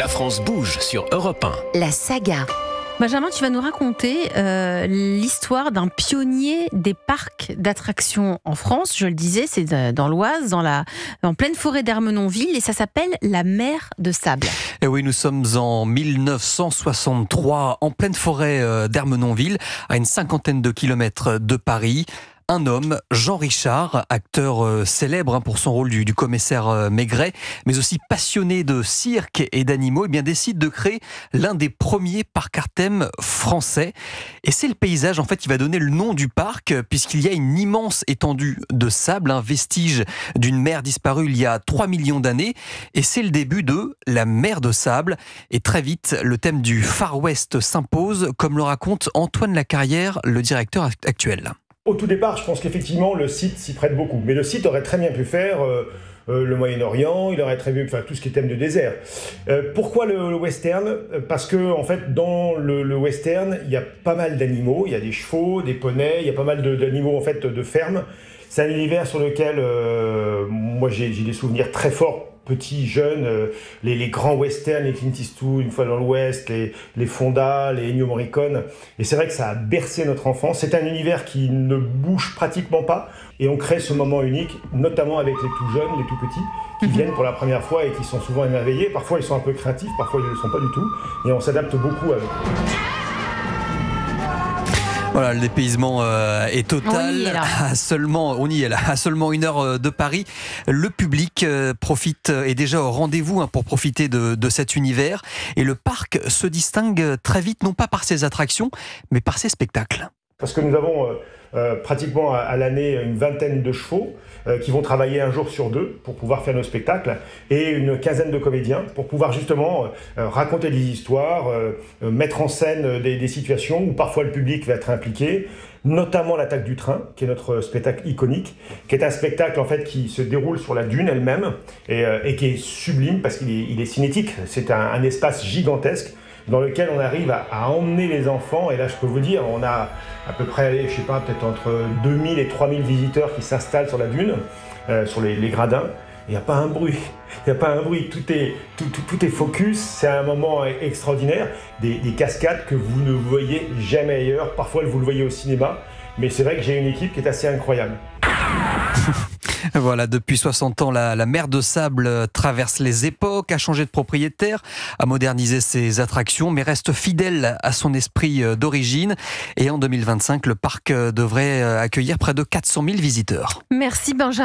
La France bouge sur Europe 1. La saga. Benjamin, tu vas nous raconter l'histoire d'un pionnier des parcs d'attractions en France. Je le disais, c'est dans l'Oise, en pleine forêt d'Ermenonville, et ça s'appelle la Mer de Sable. Et oui, nous sommes en 1963, en pleine forêt d'Ermenonville, à une 50aine de kilomètres de Paris. Un homme, Jean Richard, acteur célèbre pour son rôle du commissaire Maigret, mais aussi passionné de cirque et d'animaux, décide de créer l'un des premiers parcs à thème français. Et c'est le paysage en fait qui va donner le nom du parc, puisqu'il y a une immense étendue de sable, un vestige d'une mer disparue il y a 3 millions d'années. Et c'est le début de la mer de sable. Et très vite, le thème du Far West s'impose, comme le raconte Antoine Lacarrière, le directeur actuel. Au tout départ, je pense qu'effectivement, le site s'y prête beaucoup. Mais le site aurait très bien pu faire le Moyen-Orient, il aurait très bien pu faire tout ce qui est thème de désert. Pourquoi le western ? Parce que, en fait, dans le western, il y a pas mal d'animaux. Il y a des chevaux, des poneys, il y a pas mal d'animaux en fait, de ferme. C'est un univers sur lequel, moi, j'ai des souvenirs très forts. Petits, jeunes, les grands westerns, les Clint Eastwood, Une fois dans l'Ouest, les Fonda, les Ennio Morricone. Et c'est vrai que ça a bercé notre enfance. C'est un univers qui ne bouge pratiquement pas. Et on crée ce moment unique, notamment avec les tout jeunes, les tout petits, qui viennent pour la première fois et qui sont souvent émerveillés. Parfois, ils sont un peu créatifs, parfois, ils ne le sont pas du tout. Et on s'adapte beaucoup à eux. Voilà, le dépaysement est total. À seulement 1 heure de Paris. Le public est déjà au rendez-vous pour profiter de cet univers. Et le parc se distingue très vite, non pas par ses attractions, mais par ses spectacles. Parce que nous avons pratiquement à l'année une vingtaine de chevaux qui vont travailler un jour sur deux pour pouvoir faire nos spectacles, et une quinzaine de comédiens pour pouvoir justement raconter des histoires, mettre en scène des situations où parfois le public va être impliqué, notamment l'Attaque du train, qui est notre spectacle iconique, qui est un spectacle en fait qui se déroule sur la dune elle-même et qui est sublime parce qu'il est cinétique. C'est un espace gigantesque dans lequel on arrive à emmener les enfants. Et là, je peux vous dire, on a à peu près, je sais pas, peut-être entre 2000 et 3000 visiteurs qui s'installent sur la dune, sur les gradins. Il n'y a pas un bruit. Il n'y a pas un bruit. Tout est focus. C'est un moment extraordinaire. Des cascades que vous ne voyez jamais ailleurs. Parfois, vous le voyez au cinéma. Mais c'est vrai que j'ai une équipe qui est assez incroyable. Voilà, depuis 60 ans, la mer de sable traverse les époques, a changé de propriétaire, a modernisé ses attractions, mais reste fidèle à son esprit d'origine. Et en 2025, le parc devrait accueillir près de 400 000 visiteurs. Merci Benjamin.